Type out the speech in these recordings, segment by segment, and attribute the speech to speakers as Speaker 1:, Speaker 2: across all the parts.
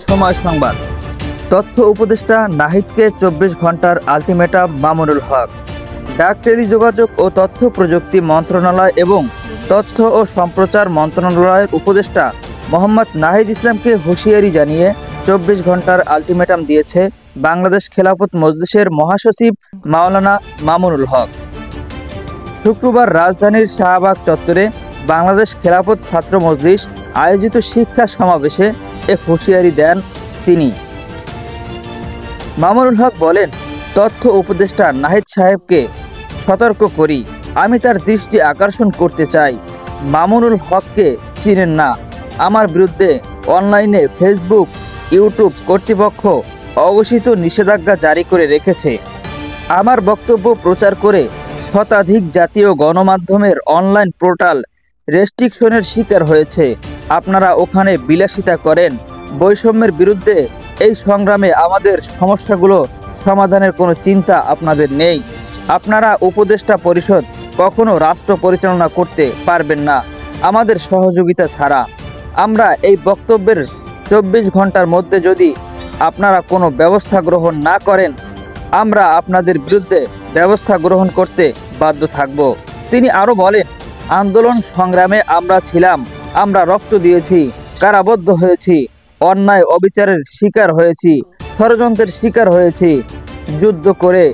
Speaker 1: সময় সংবাদ। তথ্য উপদেষ্টা নাহিদকে 24 ঘন্টার আলটিমেটাম মামুনুল হক। ডাক, টেলিযোগাযোগ ও তথ্য প্রযুক্তি মন্ত্রণালয় এবং তথ্য ও সম্প্রচার মন্ত্রণালয়ের উপদেষ্টা মোহাম্মদ নাহিদ ইসলামকে হুঁশিয়ারি জানিয়ে 24 ঘন্টার আলটিমেটাম দিয়েছে বাংলাদেশ খেলাফত মজলিসের মহাসচিব মাওলানা মামুনুল হক। শুক্রবার রাজধানীর শাহবাগ চত্বরে বাংলাদেশ খেলাফত ছাত্র মজলিস আয়োজিত শিক্ষা সমাবেশে এক হুঁশিয়ারি দেন তিনি। মামুনুল হক বলেন, তথ্য উপদেষ্টা নাহিদ সাহেবকে সতর্ক করি, আমি তার দৃষ্টি আকর্ষণ করতে চাই। মামুনুল হককে চিনেন না। আমার বিরুদ্ধে অনলাইনে ফেসবুক, ইউটিউব কর্তৃপক্ষ অঘোষিত নিষেধাজ্ঞা জারি করে রেখেছে। আমার বক্তব্য প্রচার করে শতাধিক জাতীয় গণমাধ্যমের অনলাইন পোর্টাল রেস্ট্রিকশনের শিকার হয়েছে। আপনারা ওখানে বিলাসিতা করেন। বৈষম্যের বিরুদ্ধে এই সংগ্রামে আমাদের সমস্যাগুলো সমাধানের কোনো চিন্তা আপনাদের নেই। আপনারা উপদেষ্টা পরিষদ কখনো রাষ্ট্র পরিচালনা করতে পারবেন না আমাদের সহযোগিতা ছাড়া। আমরা এই বক্তব্যের 24 ঘন্টার মধ্যে যদি আপনারা কোনো ব্যবস্থা গ্রহণ না করেন, আমরা আপনাদের বিরুদ্ধে ব্যবস্থা গ্রহণ করতে বাধ্য থাকব। তিনি আরও বলেন, আন্দোলন সংগ্রামে আমরা ছিলাম, আমরা রক্ত দিয়েছি, কারাবদ্ধ হয়েছি, অন্যায় অবিচারের শিকার হয়েছি, ষড়যন্ত্রের শিকার হয়েছি, যুদ্ধ করে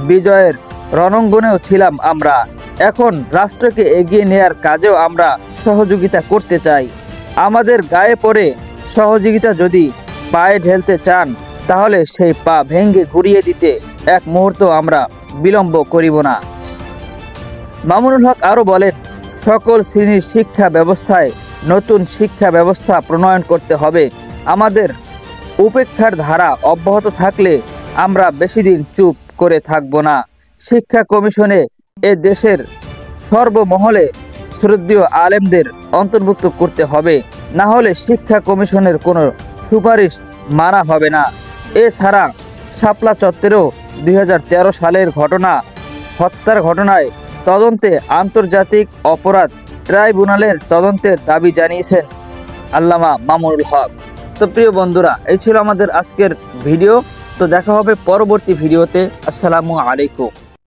Speaker 1: বিজয়ের রণাঙ্গনেও ছিলাম আমরা। এখন রাষ্ট্রকে এগিয়ে নেয়ার কাজেও আমরা সহযোগিতা করতে চাই। আমাদের গায়ে পড়ে সহযোগিতা যদি পায়ে ঢেলতে চান, তাহলে সেই পা ভেঙে ঘুরিয়ে দিতে এক মুহূর্ত আমরা বিলম্ব করিব না। মামুনুল হক আরও বলেন, সকল শ্রেণীর শিক্ষা ব্যবস্থায় নতুন শিক্ষা ব্যবস্থা প্রণয়ন করতে হবে। আমাদের উপেক্ষার ধারা অব্যাহত থাকলে আমরা বেশি দিন চুপ করে থাকব না। শিক্ষা কমিশনে এ দেশের সর্বমহলে শ্রদ্ধেয় আলেমদের অন্তর্ভুক্ত করতে হবে, না হলে শিক্ষা কমিশনের কোনো সুপারিশ মানা হবে না। এছাড়া শাপলা চত্বরেও 2013 সালের হত্যার ঘটনায় তদন্তে আন্তর্জাতিক অপরাধ ট্রাইব্যুনালের তদন্তের দাবি জানিয়েছেন আল্লামা মামুনুল হক। তো প্রিয় বন্ধুরা, এই ছিল আমাদের আজকের ভিডিও। তো দেখা হবে পরবর্তী ভিডিওতে। আসসালামু আলাইকুম।